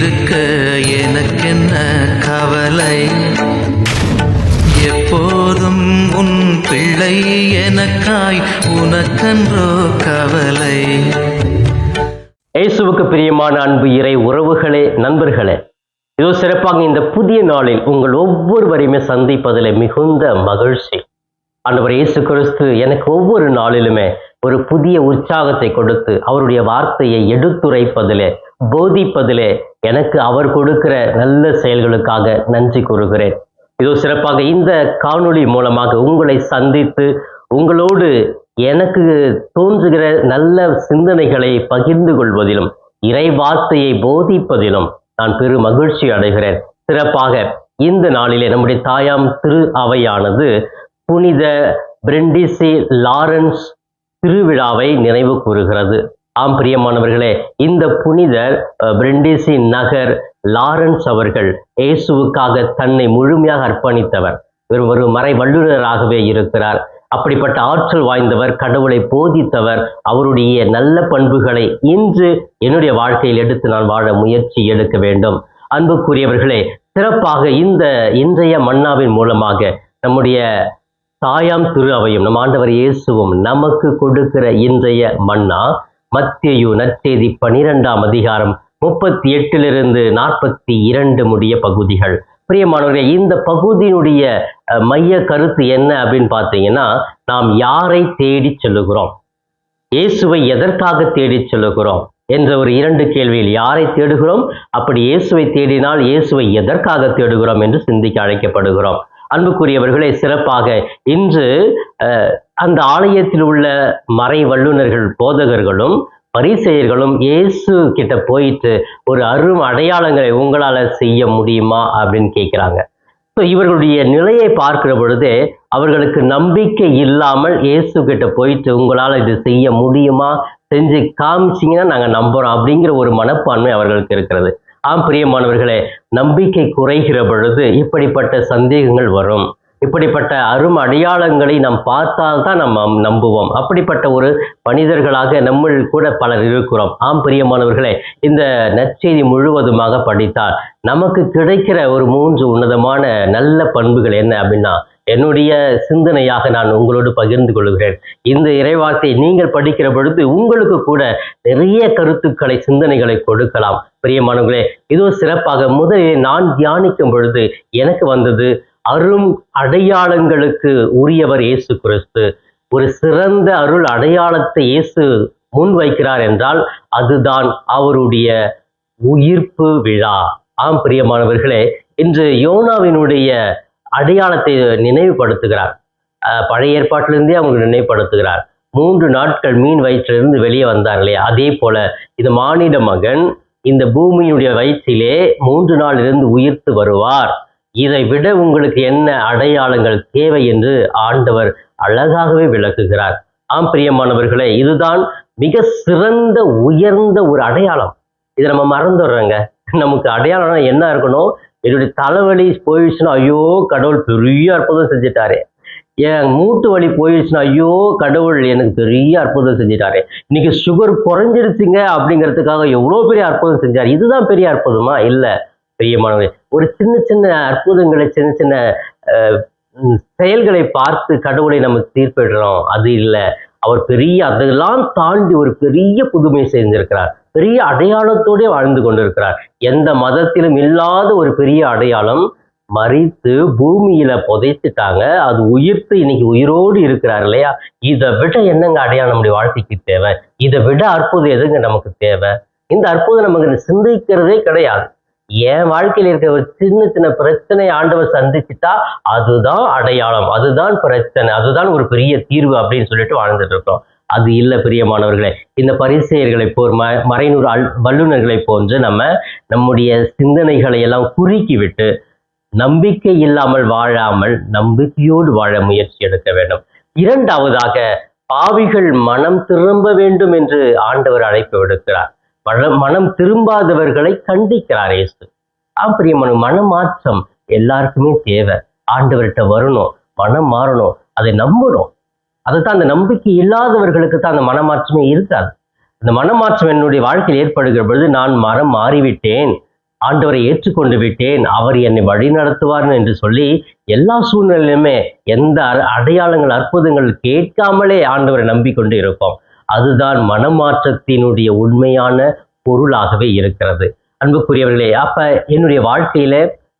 இருக்க எனக்கென்ன கவலை, எப்போதும் உன் பிள்ளை எனக்காய் உனக்கன்றோ கவலை. இயேசுவுக்கு பிரியமான அன்பு இறை உறவுகளே, நண்பர்களே, இதோ சிறப்பாக இந்த புதிய நாளில் உங்கள் ஒவ்வொருவரையுமே சந்திப்பதில் மிகுந்த மகிழ்ச்சி. ஆண்டவர் இயேசு கிறிஸ்து எனக்கு ஒவ்வொரு நாளிலுமே ஒரு புதிய உற்சாகத்தை கொடுத்து அவருடைய வார்த்தையை எடுத்துரைப்பதிலே, போதிப்பதிலே எனக்கு அவர் கொடுக்கிற நல்ல செயல்களுக்காக நன்றி கூறுகிறேன். இதோ சிறப்பாக இந்த காணொளி மூலமாக உங்களை சந்தித்து உங்களோடு எனக்கு தோன்றுகிற நல்ல சிந்தனைகளை பகிர்ந்து கொள்வதிலும் இறை வார்த்தையை போதிப்பதிலும் நான் பெரும் மகிழ்ச்சி அடைகிறேன். சிறப்பாக இந்த நாளிலே நம்முடைய தாயாம் திரு அவையானது புனித பிரெண்டிசி லாரன்ஸ் திருவிழாவை நினைவு கூறுகிறது. ஆம் பிரியமானவர்களே, இந்த புனிதர் பிரெண்டிசி நகர் லாரன்ஸ் அவர்கள் இயேசுவுக்காக தன்னை முழுமையாக அர்ப்பணித்தவர். ஒரு மறை வல்லுநராகவே இருக்கிறார். அப்படிப்பட்ட ஆற்றல் வாய்ந்தவர், கடவுளை போதித்தவர். அவருடைய நல்ல பண்புகளை இன்று என்னுடைய வாழ்க்கையில் எடுத்து நான் வாழ முயற்சி எடுக்க வேண்டும். அன்புக்குரியவர்களே, சிறப்பாக இந்த இன்றைய மன்னாவின் மூலமாக நம்முடைய தாயாம் திரு அவையும் நம் ஆண்டவர் இயேசுவும் நமக்கு கொடுக்கிற இன்றைய மன்னா மத்தேயு நற்செய்தி 12ஆம் அதிகாரம் 38 42 முடிய பகுதிகள். பிரியமானவர்களே, இந்த பகுதியினுடைய மைய கருத்து என்ன அப்படின்னு பார்த்தீங்கன்னா, நாம் யாரை தேடி செல்லுகிறோம், இயேசுவை எதற்காக தேடி செல்லுகிறோம் என்ற ஒரு 2 கேள்வியில் யாரை தேடுகிறோம், அப்படி இயேசுவை தேடினால் இயேசுவை எதற்காக தேடுகிறோம் என்று சிந்திக்க அழைக்கப்படுகிறோம். அன்புக்குரியவர்களே, சிறப்பாக இன்று அந்த ஆலயத்தில் உள்ள மறை வல்லுநர்கள், போதகர்களும் பரிசேயர்களும் இயேசு கிட்ட போயிட்டு ஒரு அடையாளங்களை உங்களால செய்ய முடியுமா அப்படின்னு கேட்கிறாங்க. ஸோ இவர்களுடைய நிலையை பார்க்கிற பொழுதே அவர்களுக்கு நம்பிக்கை இல்லாமல் இயேசு கிட்ட போயிட்டு உங்களால் இது செய்ய முடியுமா, செஞ்சு காமிச்சிங்கன்னா நாங்கள் நம்புறோம் அப்படிங்கிற ஒரு மனப்பான்மை அவர்களுக்கு இருக்கிறது. ஆம் பிரியமானவர்களே, நம்பிக்கை குறைகிற பொழுது இப்படிப்பட்ட சந்தேகங்கள் வரும். இப்படிப்பட்ட அடையாளங்களை நாம் பார்த்தால்தான் நம்ம நம்புவோம். அப்படிப்பட்ட ஒரு மனிதர்களாக நம்ம கூட பலர் இருக்கிறோம். ஆம் பிரியமானவர்களே, இந்த நற்செய்தி முழுவதுமாக படித்தால் நமக்கு கிடைக்கிற ஒரு 3 உன்னதமான நல்ல பண்புகள் என்ன அப்படின்னா, என்னுடைய சிந்தனையாக நான் உங்களோடு பகிர்ந்து கொள்கிறேன். இந்த இறைவார்த்தை நீங்கள் படிக்கிற பொழுது உங்களுக்கு கூட நிறைய கருத்துக்களை, சிந்தனைகளை கொடுக்கலாம். பிரியமானவர்களே, இதோ சிறப்பாக முதலில் நான் தியானிக்கும் பொழுது எனக்கு வந்தது, அடையாளங்களுக்கு உரியவர் இயேசு கிறிஸ்து. ஒரு சிறந்த அருள் அடையாளத்தை இயேசு முன்வைக்கிறார் என்றால் அதுதான் அவருடைய உயிர்ப்பு விழா. ஆம் பிரியமானவர்களே, இன்று யோனாவினுடைய அடையாளத்தை நினைவுபடுத்துகிறார். பழைய ஏற்பாட்டிலிருந்தே அவங்களுக்கு நினைவுபடுத்துகிறார். 3 நாட்கள் மீன் வயிற்றிலிருந்து வெளியே வந்தார் இல்லையா, அதே போல இந்த மானிட மகன் இந்த பூமியினுடைய வயிற்றிலே 3 நாள் இருந்து உயிர்த்து வருவார். இதை விட உங்களுக்கு என்ன அடையாளங்கள் தேவை என்று ஆண்டவர் அழகாகவே விளக்குகிறார். ஆம் பிரியமானவர்களே, இதுதான் மிக சிறந்த உயர்ந்த ஒரு அடையாளம். இதை நம்ம மறந்துடுறோங்க. நமக்கு அடையாளம்னா என்ன இருக்கணும், என்னுடைய தலைவலி போயிடுச்சுன்னா ஐயோ கடவுள் பெரிய அற்புதம் செஞ்சுட்டாரு, என் மூட்டு வலி போயிடுச்சுன்னா ஐயோ கடவுள் எனக்கு பெரிய அற்புதம் செஞ்சுட்டாரு, இன்னைக்கு சுகர் குறைஞ்சிருச்சுங்க அப்படிங்கிறதுக்காக எவ்வளோ பெரிய அற்புதம் செஞ்சார். இதுதான் பெரிய அற்புதமா? இல்லை பிரியமானவர்களே, ஒரு சின்ன சின்ன அற்புதங்களை, சின்ன சின்ன செயல்களை பார்த்து கடவுளை நம்ம தீர்ப்பிடுறோம். அது இல்லை, அவர் பெரிய, அதெல்லாம் தாண்டி ஒரு பெரிய புதுமை செஞ்சிருக்கிறார். பெரிய அடையாளத்தோடே வாழ்ந்து கொண்டிருக்கிறார். எந்த மதத்திலும் இல்லாத ஒரு பெரிய அடையாளம். மறித்து பூமியில புதைச்சிட்டாங்க, அது உயிர்த்து இன்னைக்கு உயிரோடு இருக்கிறார் இல்லையா. இதை விட என்னங்க அடையாளம் நம்முடைய வாழ்க்கைக்கு தேவை? இதை விட அற்புதம் எதுங்க நமக்கு தேவை? இந்த அற்புதம் நமக்கு சிந்திக்கிறதே கிடையாது. என் வாழ்க்கையில் இருக்கிற ஒரு சின்ன சின்ன பிரச்சனை ஆண்டவர் சந்திச்சுட்டா அதுதான் அடையாளம், அதுதான் பிரச்சனை, அதுதான் ஒரு பெரிய தீர்வு அப்படின்னு சொல்லிட்டு வாழ்ந்துட்டு இருக்கோம். அது இல்லை பிரியமானவர்களே. இந்த பரிசேயர்களை மறைநூறு வல்லுநர்களை போன்று நம்முடைய சிந்தனைகளை எல்லாம் குறுக்கி விட்டு நம்பிக்கை இல்லாமல் வாழாமல் நம்பிக்கையோடு வாழ முயற்சி எடுக்க வேண்டும். 2வதாக, பாவிகள் மனம் திரும்ப வேண்டும் என்று ஆண்டவர் அழைப்பு விடுக்கிறார். மனம் திரும்பாதவர்களை கண்டிக்கிறார் இயேசு. பிரியமான மனமாற்றம் எல்லாருக்குமே தேவை. ஆண்டவர்கிட்ட வரணும், மனம் மாறணும், அதை நம்பணும். அதுதான் அந்த நம்பிக்கை இல்லாதவர்களுக்கு தான் அந்த மனமாற்றமே இருக்காது. அந்த மனமாற்றம் என்னுடைய வாழ்க்கையில் ஏற்படுகிற பொழுது நான் மனம் மாறிவிட்டேன், ஆண்டவரை ஏற்றுக்கொண்டு விட்டேன், அவர் என்னை வழி நடத்துவார் என்று சொல்லி எல்லா சூழ்நிலையிலுமே எந்த அடையாளங்கள் அற்புதங்கள் கேட்காமலே ஆண்டவரை நம்பிக்கொண்டு இருப்போம். அதுதான் மனமாற்றத்தினுடைய உண்மையான பொருளாகவே இருக்கிறது. அன்புக்குரியவர்களே, அப்ப என்னுடைய வாழ்க்கையில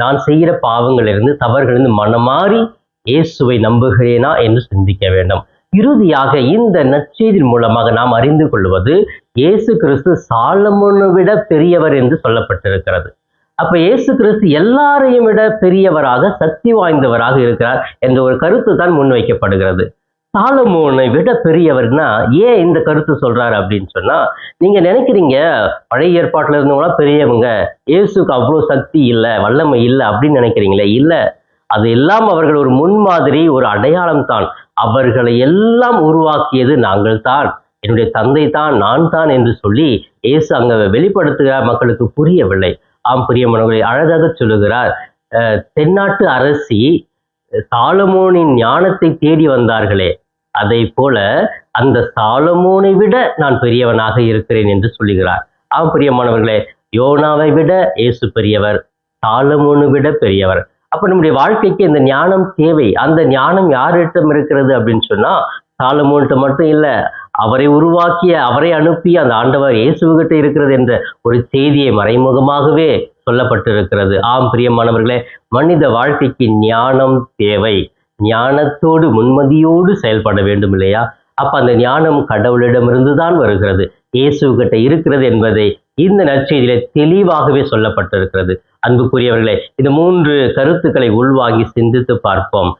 நான் செய்கிற பாவங்களிலிருந்து தவறுகளிலிருந்து மனமாறி இயேசுவை நம்புகிறேனா என்று சிந்திக்க வேண்டும். இறுதியாக இந்த நற்செய்தியின் மூலமாக நாம் அறிந்து கொள்வது இயேசு கிறிஸ்து சாலமோனை விட பெரியவர் என்று சொல்லப்பட்டிருக்கிறது. அப்ப இயேசு கிறிஸ்து எல்லாரையும் விட பெரியவராக சக்தி வாய்ந்தவராக இருக்கிறார் என்ற ஒரு கருத்து தான் முன்வைக்கப்படுகிறது. சாலமோனை விட பெரியவர்னா ஏன் இந்த கருத்து சொல்றாரு அப்படின்னு சொன்னா, நீங்க நினைக்கிறீங்க பழைய ஏற்பாட்டுல இருந்தவங்களா பெரியவங்க, இயேசுக்கு அவ்வளவு சக்தி இல்லை, வல்லமை இல்லை அப்படின்னு நினைக்கிறீங்களே. இல்ல, அது எல்லாம் அவர்கள் ஒரு முன்மாதிரி, ஒரு அடையாளம் தான். அவர்களை எல்லாம் உருவாக்கியது நாங்கள் தான், என்னுடைய தந்தை தான், நான் தான் என்று சொல்லி இயேசு அங்க வெளிப்படுத்துகிறார். மக்களுக்கு புரியவில்லை. ஆம் பிரியமானவர்களை, அழகாக சொல்லுகிறார், தென்னாட்டு அரசி சாலமோனின் ஞானத்தை தேடி வந்தார்களே, அதை போல அந்த சாலமோனை விட நான் பெரியவனாக இருக்கிறேன் என்று சொல்லுகிறார். ஆம் பிரியமானவர்களே, யோனாவை விட இயேசு பெரியவர், சாலமோனை விட பெரியவர். அப்ப நம்முடைய வாழ்க்கைக்கு இந்த ஞானம் தேவை. அந்த ஞானம் யாரிடம் இருக்கிறது அப்படின்னு சொன்னா, சாலமோன்கிட்ட மட்டும் இல்லை, அவரை உருவாக்கிய, அவரை அனுப்பிய அந்த ஆண்டவர் இயேசுகிட்ட இருக்கிறது என்ற ஒரு செய்தியை மறைமுகமாகவே சொல்லப்பட்டிருக்கிறது. ஆம் பிரியமானவர்களே, மனித வாழ்க்கைக்கு ஞானம் தேவை. ஞானத்தோடு முன்மதியோடு செயல்பட வேண்டும் இல்லையா? அப்ப அந்த ஞானம் கடவுளிடமிருந்து தான் வருகிறது, இயேசுகிட்ட இருக்கிறது என்பதை இந்த நற்செய்தியில தெளிவாகவே சொல்லப்பட்டிருக்கிறது. அன்புக்குரியவர்களே, இந்த 3 கருத்துக்களை உள்வாங்கி சிந்தித்து பார்ப்போம்.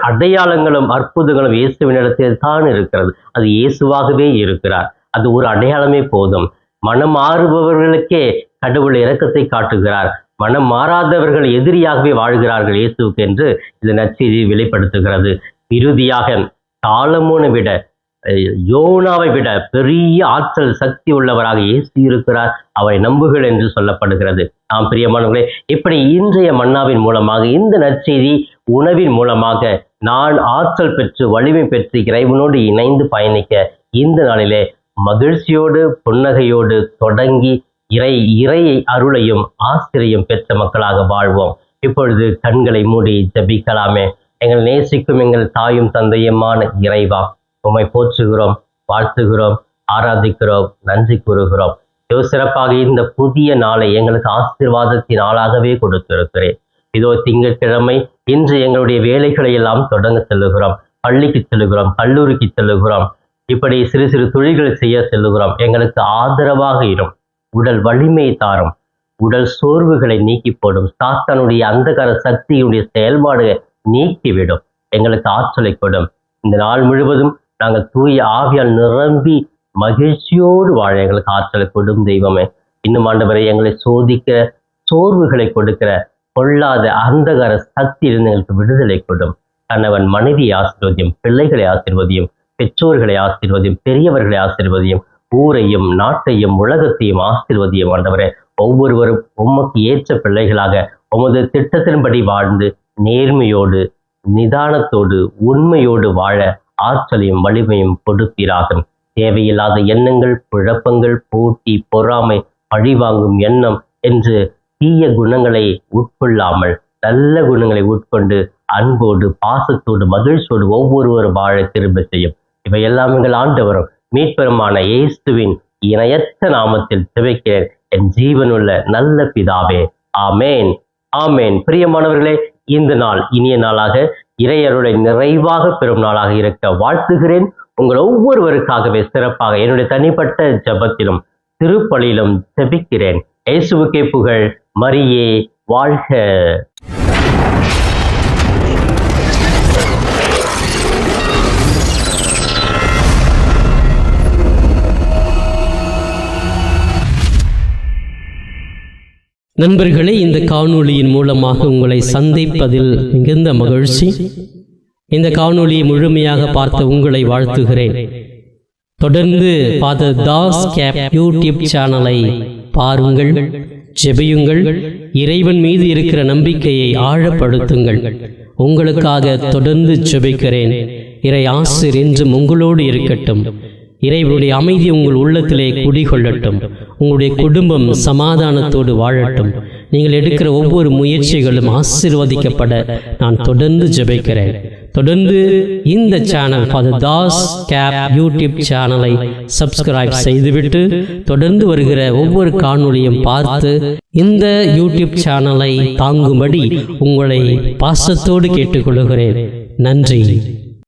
அடையாளங்களும் அற்புதங்களும் இயேசுவினிடத்தில் தான் இருக்கிறது. அது இயேசுவாகவே இருக்கிறார். அது ஒரு அடையாளமே போதும். மனம் மாறுபவர்களுக்கே கடவுள் இரக்கத்தை காட்டுகிறார். மனம் மாறாதவர்கள் எதிரியாகவே வாழ்கிறார்கள் இயேசுவுக்கு என்று இந்த நற்செய்தி வெளிப்படுத்துகிறது. இறுதியாக சாலமோனை விட, யோனாவை விட பெரிய ஆற்றல் சக்தி உள்ளவராக இயேசு இருக்கிறார். அவரை நம்புகள் என்று சொல்லப்படுகிறது. ஆம் பிரியமானவர்களே, இப்படி இன்றைய மன்னாவின் மூலமாக, இந்த நற்செய்தி உணவின் மூலமாக நான் ஆற்றல் பெற்று வலிமை பெற்று இறைவனோடு இணைந்து பயணிக்க இந்த நாளிலே மகிழ்ச்சியோடு புன்னகையோடு தொடங்கி இறை அருளையும் ஆசிரியம் பெற்ற மக்களாக வாழ்வோம். இப்பொழுது கண்களை மூடி ஜபிக்கலாமே. எங்கள் நேசிக்கும் எங்கள் தாயும் தந்தையுமான இறைவா, உம்மை போற்றுகிறோம், வாழ்த்துகிறோம், ஆராதிக்கிறோம், நன்றி கூறுகிறோம். சிறப்பாக இந்த புதிய நாளை எங்களுக்கு ஆசீர்வாதத்தின் நாளாகவே கொடுத்திருக்கிறேன். இதோ திங்கட்கிழமை, இன்று எங்களுடைய வேலைகளை எல்லாம் தொடங்க செல்லுகிறோம். பள்ளிக்கு செல்லுகிறோம், கல்லூரிக்கு செல்லுகிறோம், இப்படி சிறு சிறு தொழில்கள் செய்ய செல்லுகிறோம். எங்களுக்கு ஆதரவாக இரும். உடல் வலிமை தாரும். உடல் சோர்வுகளை நீக்கி போடும். சாத்தானுடைய அந்தகார சக்தியுடைய செயல்பாடுகளை நீக்கிவிடும். எங்களுக்கு ஆற்றலை கொடும். இந்த நாள் முழுவதும் நாங்கள் தூய ஆவியால் நிரம்பி மகிழ்ச்சியோடு வாழ எங்களுக்கு ஆற்றலை கொடும் தெய்வமே. இன்னும் ஆண்டவரை, எங்களை சோதிக்க சோர்வுகளை கொடுக்கிற பொல்லாத அந்தகார சக்தியிலிருந்து எங்களுக்கு விடுதலை கொடும். கணவன் மனைவி ஆசீர்வதியும், பிள்ளைகளை ஆசீர்வதியும், பெற்றோர்களை ஆசீர்வதியும், பெரியவர்களை ஆசீர்வதியும், ஊரையும் நாட்டையும் உலகத்தையும் ஆசீர்வதியும். ஆண்டவரே, ஒவ்வொருவரும் உமக்கு ஏற்ற பிள்ளைகளாக உமது திட்டத்தின்படி வாழ்ந்து நேர்மையோடு நிதானத்தோடு உண்மையோடு வாழ ஆற்றலையும் வலிமையும் கொடுப்பீராகும். தேவையில்லாத எண்ணங்கள், குழப்பங்கள், போட்டி, பொறாமை, பழிவாங்கும் எண்ணம் என்று தீய குணங்களை உட்கொள்ளாமல் நல்ல குணங்களை உட்கொண்டு அன்போடு பாசத்தோடு மகிழ்ச்சியோடு ஒவ்வொருவரும் வாழ திரும்ப செய்யும். இவையெல்லாம் எங்கள் ஆண்டவரும் மீட்பெருமான இயேசுவின் இணையற்ற நாமத்தில் ஜெபிக்கிறேன் என் ஜீவனுள்ள நல்ல பிதாவே. ஆமேன், ஆமேன். பிரியமானவர்களே, இந்த நாள் இனிய நாளாக இறையருளை நிறைவாக பெறும் நாளாக இருக்க வாழ்த்துகிறேன். உங்கள் ஒவ்வொருவருக்காகவே சிறப்பாக என்னுடைய தனிப்பட்ட ஜெபத்திலும் திருப்பலியிலும் ஜெபிக்கிறேன். இயேசுவுக்கே புகழ், மரியே வாழ்க. நண்பர்களே, இந்த காணொளியின் மூலமாக உங்களை சந்திப்பதில் மிகுந்த மகிழ்ச்சி. இந்த காணொளியை முழுமையாக பார்த்த உங்களை வாழ்த்துகிறேன். தொடர்ந்து ஃபாதர் தாஸ் கேப் யூடியூப் சேனலை பாருங்கள், ஜெபியுங்கள், இறைவன் மீது இருக்கிற நம்பிக்கையை ஆழப்படுத்துங்கள். உங்களுக்காக தொடர்ந்து ஜெபிக்கிறேன். இறை ஆசிர் என்றும் உங்களோடு இருக்கட்டும். இறைவனுடைய அமைதி உங்கள் உள்ளத்திலே குடிகொள்ளட்டும். உங்களுடைய குடும்பம் சமாதானத்தோடு வாழட்டும். நீங்கள் எடுக்கிற ஒவ்வொரு முயற்சிகளும் ஆசீர்வதிக்கப்பட நான் தொடர்ந்து ஜெபிக்கிறேன். தொடர்ந்து இந்த சேனல் ஃபாதர் தாஸ் கேப் யூடியூப் சேனலை சப்ஸ்கிரைப் செய்துவிட்டு தொடர்ந்து வருகிற ஒவ்வொரு காணொளியும் பார்த்து இந்த யூடியூப் சேனலை தாங்கும்படி உங்களை பாசத்தோடு கேட்டுக்கொள்கிறேன். நன்றி.